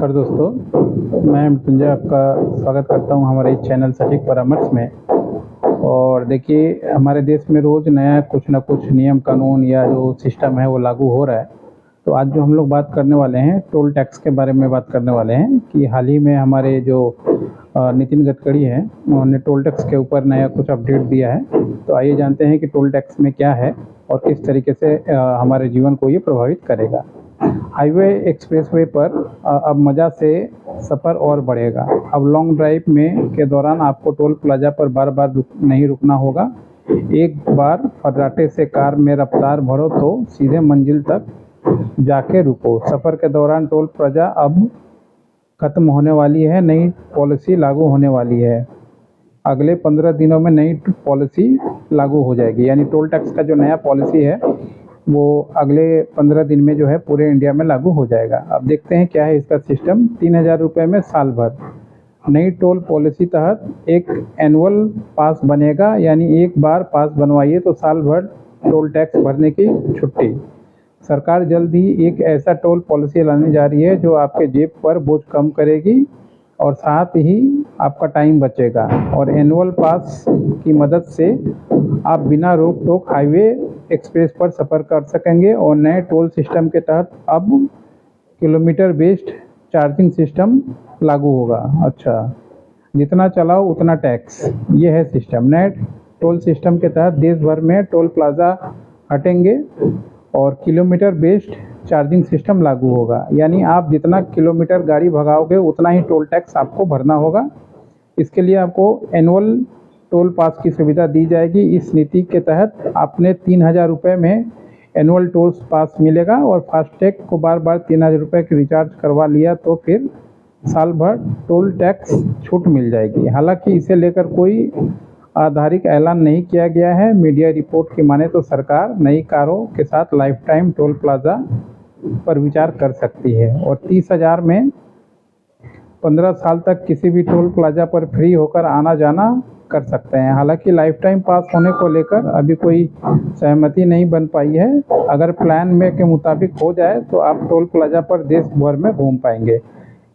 नमस्कार दोस्तों, मैं मृत्युंजय आपका स्वागत करता हूं हमारे इस चैनल सटीक परामर्श में। और देखिए, हमारे देश में रोज़ नया कुछ ना कुछ नियम कानून या जो सिस्टम है वो लागू हो रहा है। तो आज जो हम लोग बात करने वाले हैं टोल टैक्स के बारे में बात करने वाले हैं कि हाल ही में हमारे जो नितिन गडकरी हैं उन्होंने टोल टैक्स के ऊपर नया कुछ अपडेट दिया है। तो आइए जानते हैं कि टोल टैक्स में क्या है और किस तरीके से हमारे जीवन को ये प्रभावित करेगा। हाईवे एक्सप्रेसवे पर अब मज़ा से सफ़र और बढ़ेगा। अब लॉन्ग ड्राइव में के दौरान आपको टोल प्लाजा पर बार बार नहीं रुकना होगा। एक बार फर्राटे से कार में रफ्तार भरो तो सीधे मंजिल तक जाके रुको। सफ़र के दौरान टोल प्लाजा अब खत्म होने वाली है, नई पॉलिसी लागू होने वाली है। अगले 15 दिनों में नई पॉलिसी लागू हो जाएगी, यानी टोल टैक्स का जो नया पॉलिसी है वो अगले 15 दिन में जो है पूरे इंडिया में लागू हो जाएगा। अब देखते हैं क्या है इसका सिस्टम। 3000 रुपये में साल भर। नई टोल पॉलिसी तहत एक एनुअल पास बनेगा, यानी एक बार पास बनवाइए तो साल भर टोल टैक्स भरने की छुट्टी। सरकार जल्द ही एक ऐसा टोल पॉलिसी लाने जा रही है जो आपके जेब पर बोझ कम करेगी और साथ ही आपका टाइम बचेगा। और एनुअल पास की मदद से आप बिना रोक टोक हाईवे एक्सप्रेस पर सफ़र कर सकेंगे। और नए टोल सिस्टम के तहत अब किलोमीटर बेस्ड चार्जिंग सिस्टम लागू होगा। अच्छा, जितना चलाओ उतना टैक्स, ये है सिस्टम। नए टोल सिस्टम के तहत देश भर में टोल प्लाजा हटेंगे और किलोमीटर बेस्ड चार्जिंग सिस्टम लागू होगा, यानी आप जितना किलोमीटर गाड़ी भगाओगे उतना ही टोल टैक्स आपको भरना होगा। इसके लिए आपको एनुअल टोल पास की सुविधा दी जाएगी। इस नीति के तहत आपने 3000 रुपये में एनुअल टोल पास मिलेगा और फास्टैग को बार बार 3000 रुपये की रिचार्ज करवा लिया तो फिर साल भर टोल टैक्स छूट मिल जाएगी। हालांकि इसे लेकर कोई आधिकारिक ऐलान नहीं किया गया है। मीडिया रिपोर्ट की माने तो सरकार नई कारों के साथ लाइफ टाइम टोल प्लाजा पर विचार कर सकती है और 30,000 में 15 साल तक किसी भी टोल प्लाजा पर फ्री होकर आना जाना कर सकते हैं। हालांकि लाइफ टाइम पास होने को लेकर अभी कोई सहमति नहीं बन पाई है। अगर प्लान में के मुताबिक हो जाए तो आप टोल प्लाजा पर देश भर में घूम पाएंगे।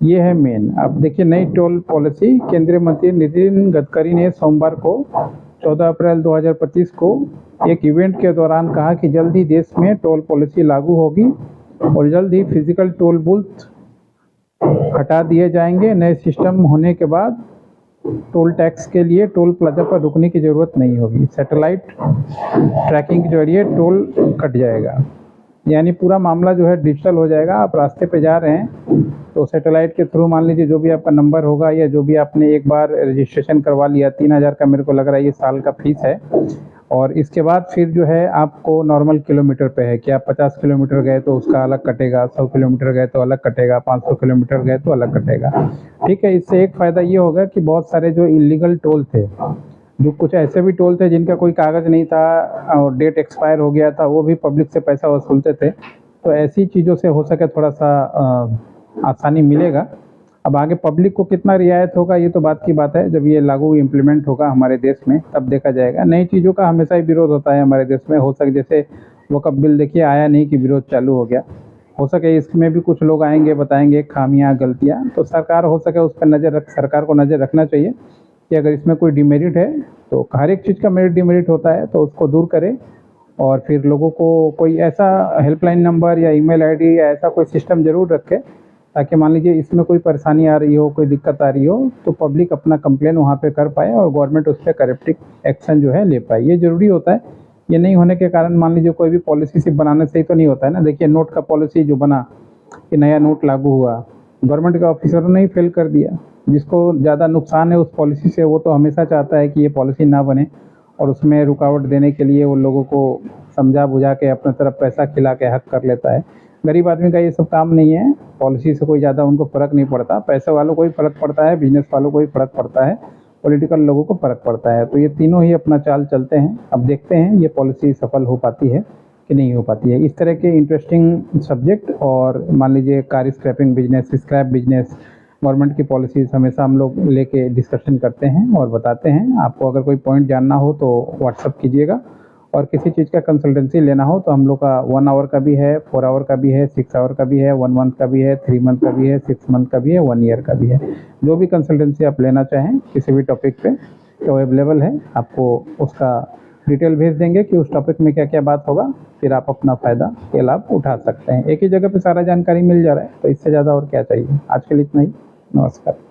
ये है मेन। अब देखिए, नई टोल पॉलिसी। केंद्रीय मंत्री नितिन गडकरी ने सोमवार को 14 अप्रैल 2025 को एक इवेंट के दौरान कहा कि जल्द ही देश में टोल पॉलिसी लागू होगी और जल्द ही फिजिकल टोल बूथ हटा दिए जाएंगे। नए सिस्टम होने के बाद टोल टैक्स के लिए टोल प्लाजा पर रुकने की ज़रूरत नहीं होगी। सैटेलाइट ट्रैकिंग के जरिए टोल कट जाएगा, यानी पूरा मामला जो है डिजिटल हो जाएगा। आप रास्ते पे जा रहे हैं तो सैटेलाइट के थ्रू मान लीजिए जो भी आपका नंबर होगा या जो भी आपने एक बार रजिस्ट्रेशन करवा लिया, 3000 का मेरे को लग रहा है ये साल का फीस है। और इसके बाद फिर जो है आपको नॉर्मल किलोमीटर पे है कि आप 50 किलोमीटर गए तो उसका अलग कटेगा, 100 किलोमीटर गए तो अलग कटेगा, 500 किलोमीटर गए तो अलग कटेगा। ठीक है, इससे एक फ़ायदा ये होगा कि बहुत सारे जो इलीगल टोल थे, जो कुछ ऐसे भी टोल थे जिनका कोई कागज़ नहीं था और डेट एक्सपायर हो गया था, वो भी पब्लिक से पैसा वसूलते थे। तो ऐसी चीज़ों से हो सके थोड़ा सा आसानी मिलेगा। अब आगे पब्लिक को कितना रियायत होगा ये तो बात की बात है। जब ये लागू इम्प्लीमेंट होगा हमारे देश में तब देखा जाएगा। नई चीज़ों का हमेशा ही विरोध होता है हमारे देश में। हो सके जैसे वक़्फ़ बिल देखिए आया नहीं कि विरोध चालू हो गया। हो सके इसमें भी कुछ लोग आएंगे बताएंगे खामियां गलतियां, तो सरकार हो सके उस पर सरकार को नज़र रखना चाहिए कि अगर इसमें कोई डिमेरिट है तो हर एक चीज़ का मेरिट डिमेरिट होता है तो उसको दूर करे। और फिर लोगों को कोई ऐसा हेल्पलाइन नंबर या ईमेल आईडी या ऐसा कोई सिस्टम ज़रूर रखे ताकि मान लीजिए इसमें कोई परेशानी आ रही हो, कोई दिक्कत आ रही हो तो पब्लिक अपना कंप्लेन वहाँ पे कर पाए और गवर्नमेंट उस पर करेक्टिव एक्शन जो है ले पाए। ये ज़रूरी होता है। ये नहीं होने के कारण मान लीजिए कोई भी पॉलिसी सिर्फ बनाने से ही तो नहीं होता है ना। देखिए, नोट का पॉलिसी जो बना कि नया नोट लागू हुआ, गवर्नमेंट के ऑफिसरों ने ही फेल कर दिया। जिसको ज़्यादा नुकसान है उस पॉलिसी से वो तो हमेशा चाहता है कि ये पॉलिसी ना बने और उसमें रुकावट देने के लिए वो लोगों को समझा बुझा के अपने तरफ पैसा खिला के हक कर लेता है। गरीब आदमी का ये सब काम नहीं है। पॉलिसी से कोई ज़्यादा उनको फ़र्क नहीं पड़ता। पैसे वालों को ही फ़र्क पड़ता है, बिजनेस वालों को ही फ़र्क पड़ता है, पॉलिटिकल लोगों को फ़र्क पड़ता है। तो ये तीनों ही अपना चाल चलते हैं। अब देखते हैं ये पॉलिसी सफल हो पाती है कि नहीं हो पाती है। इस तरह के इंटरेस्टिंग सब्जेक्ट और मान लीजिए car scrapping business, scrap business, government की पॉलिसीज़ हमेशा हम लोग लेके डिस्कशन करते हैं और बताते हैं। आपको अगर कोई पॉइंट जानना हो तो व्हाट्सअप कीजिएगा और किसी चीज़ का कंसल्टेंसी लेना हो तो हम लोग का 1 आवर का भी है, 4 आवर का भी है, 6 आवर का भी है, 1 मंथ का भी है, 3 मंथ का भी है, 6 मंथ का भी है, 1 ईयर का भी है। जो भी कंसल्टेंसी आप लेना चाहें किसी भी टॉपिक पे तो अवेलेबल है। आपको उसका डिटेल भेज देंगे कि उस टॉपिक में क्या-क्या बात होगा, फिर आप अपना फ़ायदा या लाभ उठा सकते हैं। एक ही जगह पे सारा जानकारी मिल जा रहा है, तो इससे ज़्यादा और क्या चाहिए। आज के लिए इतना ही। नमस्कार।